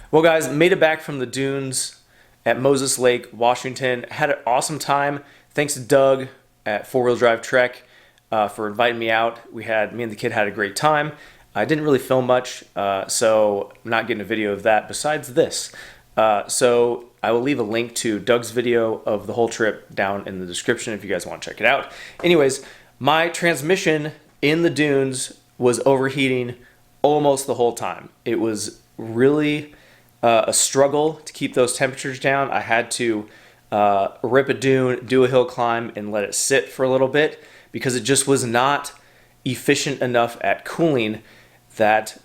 Well, guys, made it back from the dunes at Moses Lake, Washington. Had an awesome time. Thanks to Doug at Four Wheel Drive Trek for inviting me out. Me and the kid had a great time. I didn't really film much, so I'm not getting a video of that besides this. So I will leave a link to Doug's video of the whole trip down in the description if you guys want to check it out. Anyways, my transmission in the dunes was overheating almost the whole time. It was really a struggle to keep those temperatures down. I had to rip a dune, do a hill climb, and let it sit for a little bit because it just was not efficient enough at cooling that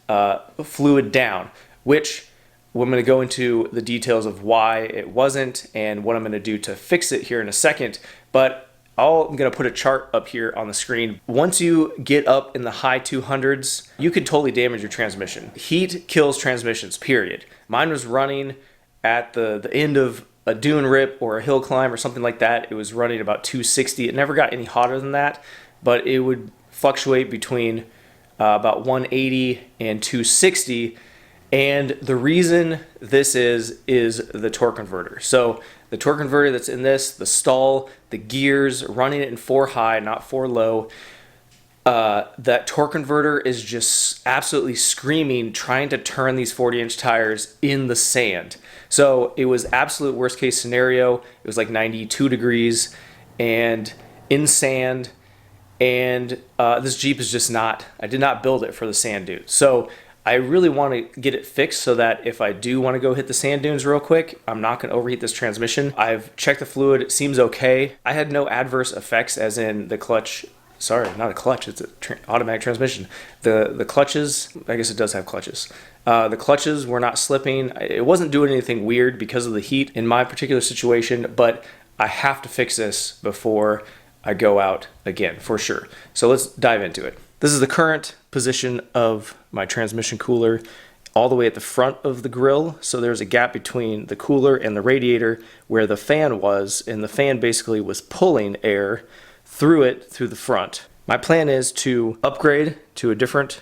fluid down, which I'm going to go into the details of why it wasn't and what I'm going to do to fix it here in a second. But I'm going to put a chart up here on the screen. Once you get up in the high 200s, you could totally damage your transmission. Heat kills transmissions, period. Mine was running at the end of a dune rip or a hill climb or something like that. It was running about 260. It never got any hotter than that, but it would fluctuate between about 180 and 260. And the reason this is the torque converter. So the torque converter that's in this, the stall, the gears, running it in 4 high, not 4 low, that torque converter is just absolutely screaming, trying to turn these 40-inch tires in the sand. So it was absolute worst case scenario. It was like 92 degrees and in sand. And this Jeep is just not, I did not build it for the sand dunes. So I really want to get it fixed so that if I do want to go hit the sand dunes real quick, I'm not going to overheat this transmission. I've checked the fluid. It seems okay. I had no adverse effects as in the clutch. Sorry, not a clutch. It's an automatic transmission. The clutches, I guess it does have clutches. The clutches were not slipping. It wasn't doing anything weird because of the heat in my particular situation, but I have to fix this before I go out again, for sure. So let's dive into it. This is the current position of my transmission cooler all the way at the front of the grill. So there's a gap between the cooler and the radiator where the fan was, and the fan basically was pulling air through the front. My plan is to upgrade to a different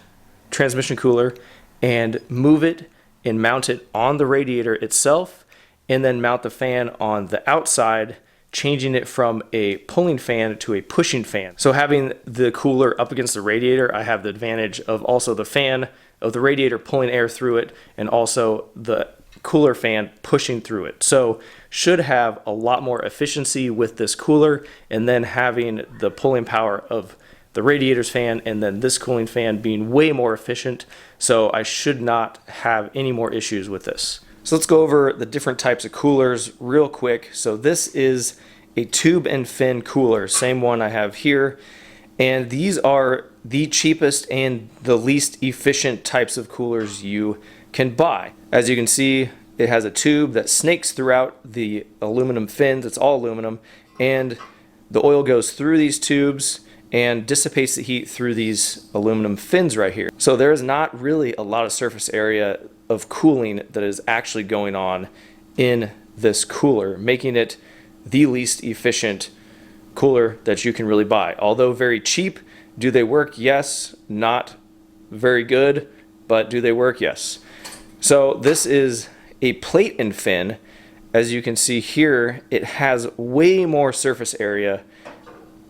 transmission cooler and move it and mount it on the radiator itself, and then mount the fan on the outside, changing it from a pulling fan to a pushing fan. So having the cooler up against the radiator, I have the advantage of also the fan of the radiator pulling air through it and also the cooler fan pushing through it. So should have a lot more efficiency with this cooler, and then having the pulling power of the radiator's fan and then this cooling fan being way more efficient. So I should not have any more issues with this. So let's go over the different types of coolers real quick. So this is a tube and fin cooler, same one I have here. And these are the cheapest and the least efficient types of coolers you can buy. As you can see, it has a tube that snakes throughout the aluminum fins. It's all aluminum. And the oil goes through these tubes and dissipates the heat through these aluminum fins right here. So there is not really a lot of surface area of cooling that is actually going on in this cooler, making it the least efficient cooler that you can really buy. Although very cheap, do they work? Yes. Not very good, but do they work? Yes. So this is a plate and fin. As you can see here, it has way more surface area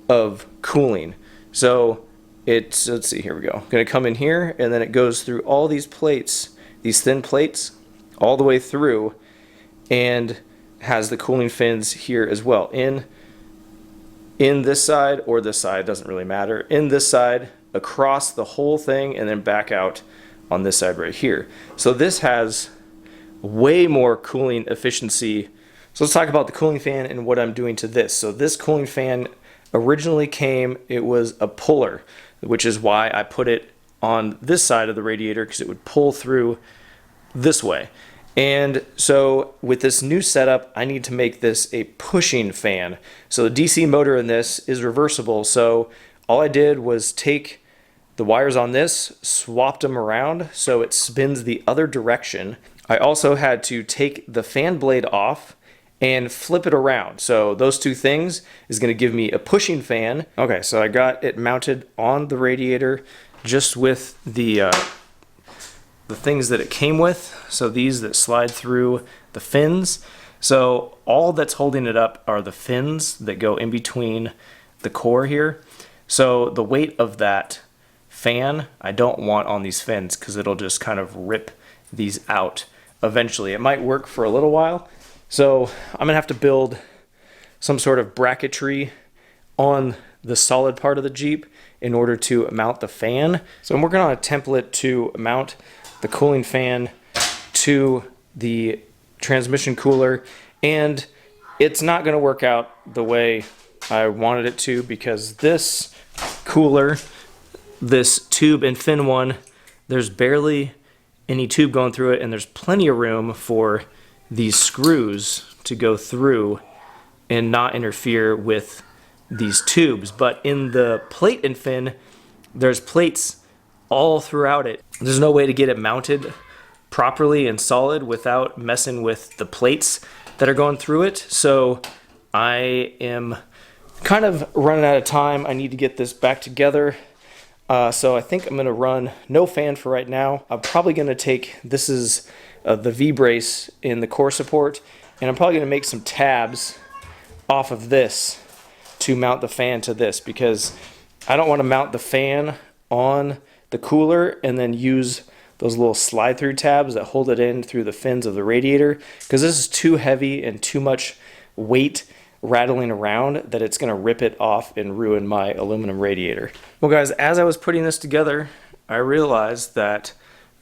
of cooling. So it's, let's see, here we go. Going to come in here, and then it goes through all these plates, these thin plates, all the way through, and has the cooling fins here as well. In this side or this side, doesn't really matter. In this side, across the whole thing, and then back out on this side right here. So this has way more cooling efficiency. So let's talk about the cooling fan and what I'm doing to this. So this cooling fan originally came, it was a puller, which is why I put it on this side of the radiator, because it would pull through this way. And so with this new setup, I need to make this a pushing fan. So the DC motor in this is reversible. So all I did was take the wires on this, swapped them around so it spins the other direction. I also had to take the fan blade off and flip it around. So those two things is going to give me a pushing fan. Okay, so I got it mounted on the radiator just with the the things that it came with. So these that slide through the fins. So all that's holding it up are the fins that go in between the core here. So the weight of that fan I don't want on these fins because it'll just kind of rip these out eventually. It might work for a little while. So I'm gonna have to build some sort of bracketry on the solid part of the Jeep in order to mount the fan. So I'm working on a template to mount the cooling fan to the transmission cooler, and it's not going to work out the way I wanted it to because this cooler, this tube and fin one, there's barely any tube going through it, and there's plenty of room for these screws to go through and not interfere with these tubes. But in the plate and fin, there's plates all throughout it. There's no way to get it mounted properly and solid without messing with the plates that are going through it. So I am kind of running out of time. I need to get this back together. So I think I'm gonna run no fan for right now. I'm probably gonna take, this is the V-brace in the core support, and I'm probably gonna make some tabs off of this to mount the fan to this, because I don't want to mount the fan on the cooler and then use those little slide through tabs that hold it in through the fins of the radiator, because this is too heavy and too much weight rattling around that it's going to rip it off and ruin my aluminum radiator. Well guys, as I was putting this together, I realized that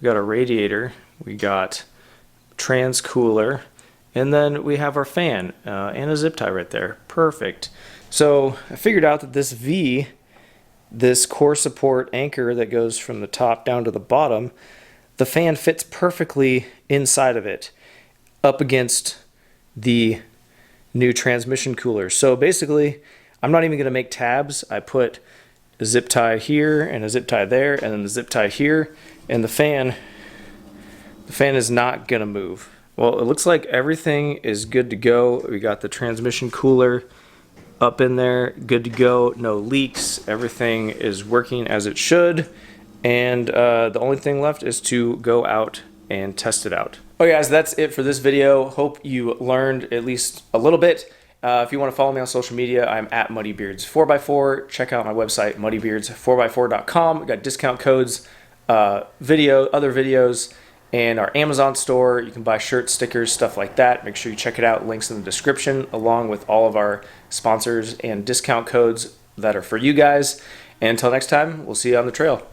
we got a radiator, we got trans cooler, and then we have our fan and a zip tie right there. Perfect. So I figured out that this V, this core support anchor that goes from the top down to the bottom, the fan fits perfectly inside of it, up against the new transmission cooler. So basically, I'm not even going to make tabs. I put a zip tie here and a zip tie there, and then the zip tie here, and the fan is not going to move. Well, it looks like everything is good to go. We got the transmission cooler up in there, good to go, no leaks, everything is working as it should, and the only thing left is to go out and test it out. Okay guys, that's it for this video. Hope you learned at least a little bit. If you want to follow me on social media, I'm at MuddyBeards4x4. Check out my website, muddybeards4x4.com. We got discount codes, other videos, and our Amazon store. You can buy shirts, stickers, stuff like that. Make sure you check it out. Links in the description, along with all of our sponsors and discount codes that are for you guys. And until next time, we'll see you on the trail.